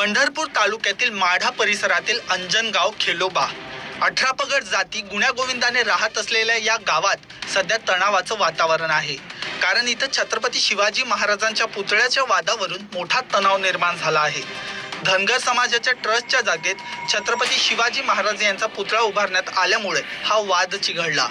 पंढरपूर तालुक्यातील माढा परिसरातील अंजनगाव खेलोबा 18 पगड जाती गुण्यागोविंदाने राहत असलेल्या या गावात सध्या तणावाचं वातावरण आहे। कारण इथं छत्रपती शिवाजी महाराजांच्या पुतळ्याच्या वादावरून मोठा तणाव निर्माण झाला आहे। धनगर समाजाच्या ट्रस्टच्या जागेत छत्रपती शिवाजी महाराज यांचा पुतळा उभारण्यात आल्यामुळे हा वाद चिघळला।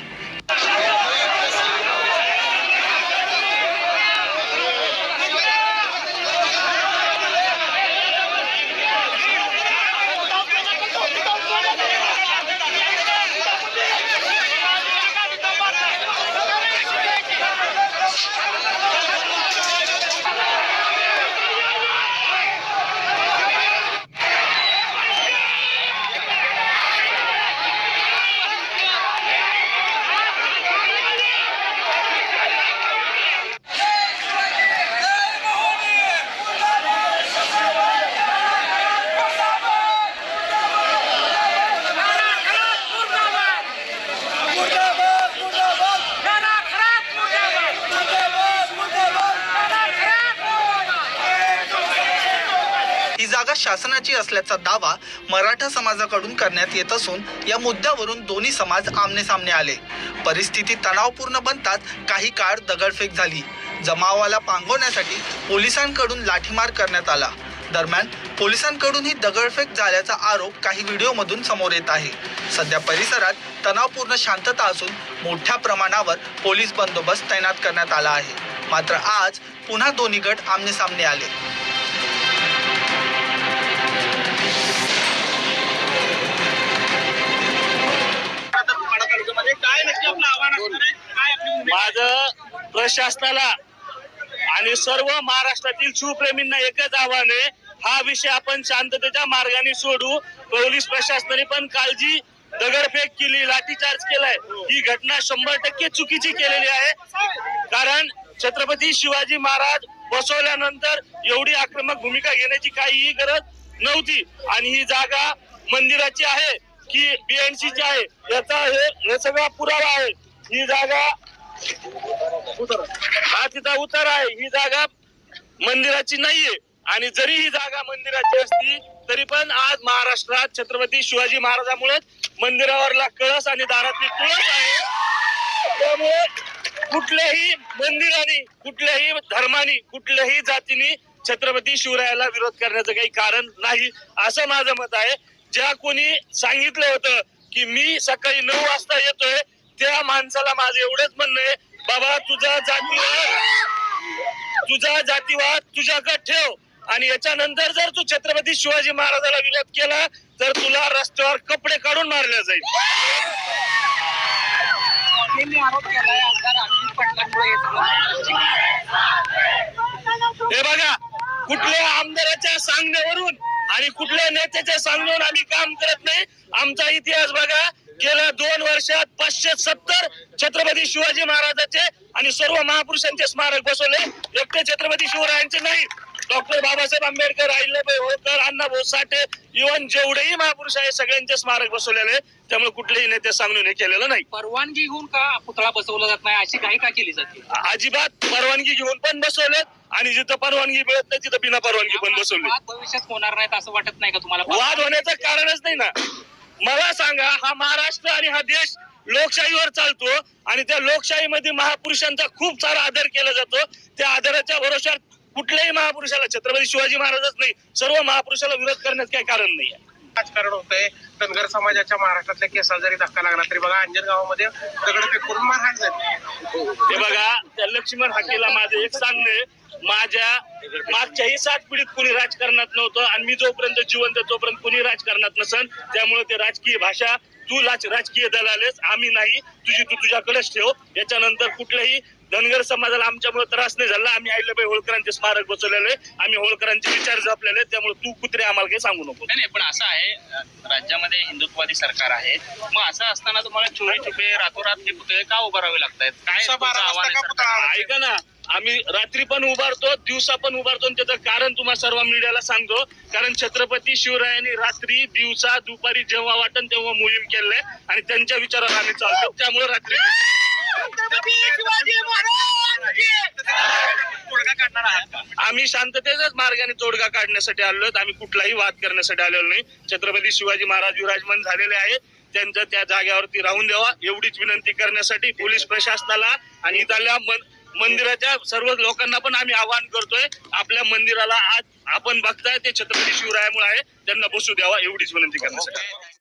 ही जागा शासनाची असल्याचा दावा मराठा समाजाकडून करण्यात येत असून या मुद्द्यावरून दोन्ही समाज आमने-सामने आले। परिस्थिती तणावपूर्ण बनताच काही काळ दगडफेक झाली। जमावाला पांगवण्यासाठी पोलिसांकडून लाठीमार करण्यात आला। दरम्यान पोलिसांकडून ही दगडफेक झाल्याचा आरोप काही व्हिडिओमधून समोर येत आहे। सध्या परिसरात तणावपूर्ण शांतता असून मोठ्या प्रमाणावर पोलीस बंदोबस्त तैनात करण्यात आला आहे। मात्र आज पुन्हा दोन्ही गट आमने-सामने आले। माझं प्रशासनाला आणि सर्व महाराष्ट्रातील शिवप्रेमींना एकच आव्हान आहे, हा विषय आपण शांततेच्या मार्गाने सोडू। पोलीस प्रशासनाने पण कालजी दगडफेक केली, लाठीचार्ज केलाय, ही घटना 100% चुकीची केलेली आहे। कारण छत्रपती शिवाजी महाराज बसवल्यानंतर एवढी आक्रमक भूमिका घेण्याची काहीही गरज नव्हती। आणि ही जागा मंदिराची आहे की BNCची आहे याचा हे सगळा पुरावा आहे। ही जागा हा तिचा उतार आहे, ही जागा मंदिराची नाहीये। आणि जरी ही जागा मंदिराची असती तरी पण आज महाराष्ट्रात छत्रपती शिवाजी महाराजांमुळे मंदिरावरला कळस आणि दारातली तुळस आहे। त्यामुळे कुठल्याही मंदिराने, कुठल्याही धर्माने, कुठल्याही जातीने छत्रपती शिवरायाला विरोध करण्याचं काही कारण नाही असं माझं मत आहे। ज्या कोणी सांगितलं होतं की मी सकाळी 9 वाजता येतोय त्या माणसाला माझं एवढंच म्हणणं आहे, बाबा तुझा जातीवाद तुझ्याकडे ठेव आणि याच्यानंतर जर तू छत्रपती शिवाजी महाराजाला विरोध केला तर तुला रस्त्यावर कपडे काढून मारले जाईल। हे बघा, कुठल्या आमदाराच्या सांगण्यावरून आणि कुठल्या नेत्याच्या सांगण्यावरून आम्ही काम करत नाही। आमचा इतिहास बघा, गेल्या 2 वर्षात 570 छत्रपती शिवाजी महाराजांचे आणि सर्व महापुरुषांचे स्मारक बसवले, एकटे छत्रपती शिवरायांचे नाही। डॉक्टर बाबासाहेब आंबेडकर, अहिल्याबाई होळकर, अण्णाभाऊ साठे, इव्हन जेवढेही महापुरुष आहे सगळ्यांचे स्मारक बसवलेले। त्यामुळे कुठलेही नेते सांगून हे केलेलं नाही। परवानगी घेऊन का पुतळा बसवला जात नाही अशी काही का केली जाते? अजिबात परवानगी घेऊन पण बसवलेत आणि जिथं परवानगी मिळत नाही तिथं बिना परवानगी पण बसवले। भविष्यात होणार नाहीत असं वाटत नाही का तुम्हाला? वाद होण्याचं कारणच नाही ना। मला सांगा, हा महाराष्ट्र आणि हा देश लोकशाहीवर चालतो आणि त्या लोकशाहीमध्ये महापुरुषांचा खूप सारा आदर केला जातो। त्या आदराच्या भरोश्यावर कुठल्याही महापुरुषाला, छत्रपती शिवाजी महाराजच नाही सर्व महापुरुषाला विरोध करण्यात काही कारण नाही आहे। राजकारण होतंय, धनगर समाजाच्या महाराष्ट्रातल्या केसाला जरी धक्का लागला तरी बघा अंजनगावामध्ये दगडफेक करून मारहाण झाली। हे बघा, त्या लक्ष्मण हाकेला माझं एक सांगणे, माझ्या मागच्याही 7 पिढीत कुणी राजकारणात नव्हतं आणि मी जोपर्यंत जिवंत तोपर्यंत कुणी राजकारणात नसन। त्यामुळे ते राजकीय भाषा तू राजकीय दलालेस, आम्ही नाही, तू तुझ्याकडेच ठेव। याच्यानंतर कुठल्याही धनगर समाजाला आमच्यामुळे त्रास नाही झाला। आम्ही अहिल्याबाई होळकरांचे स्मारक बसवलेले, आम्ही होळकरांचे विचार जपलेले, त्यामुळे तू कुत्रे आम्हाला काही सांगू नको। नाही, पण असं आहे, राज्यामध्ये हिंदुत्ववादी सरकार आहे, मग असं असताना तुम्हाला चोरी छुपे रातोरात हे पुतळे का उभारावे लागतात? काय ऐका ना, आम्ही रात्री पण उभारतो, दिवसा पण उभारतो। त्याचं कारण तुम्हाला सर्व मीडियाला सांगतो, कारण छत्रपती शिवरायांनी रात्री, दिवसा, दुपारी जेव्हा वाटन तेव्हा मोहीम केलंय आणि त्यांच्या विचारावर आम्ही चालतो, त्यामुळे रात्री तोडगा काढणार आहात का? आम्ही शांततेचाच मार्गाने तोडगा काढण्यासाठी आलोय. आम्ही कुठलाही वाद करण्यासाठी आलेलो नाही. छत्रपती शिवाजी महाराज विराजमान झालेले आहेत, त्यांचं त्या जागेवरती राहून द्यावा एवढीच विनंती करण्यासाठी पोलीस प्रशासनाला आणि इथल्या मंदिराच्या सर्व लोकांना पण आम्ही आवाहन करतोय. आपल्या मंदिराला आज आपण बघताय ते छत्रपती शिवरायामुळे आहे, त्यांना बसू द्यावा एवढीच विनंती करण्यासाठी.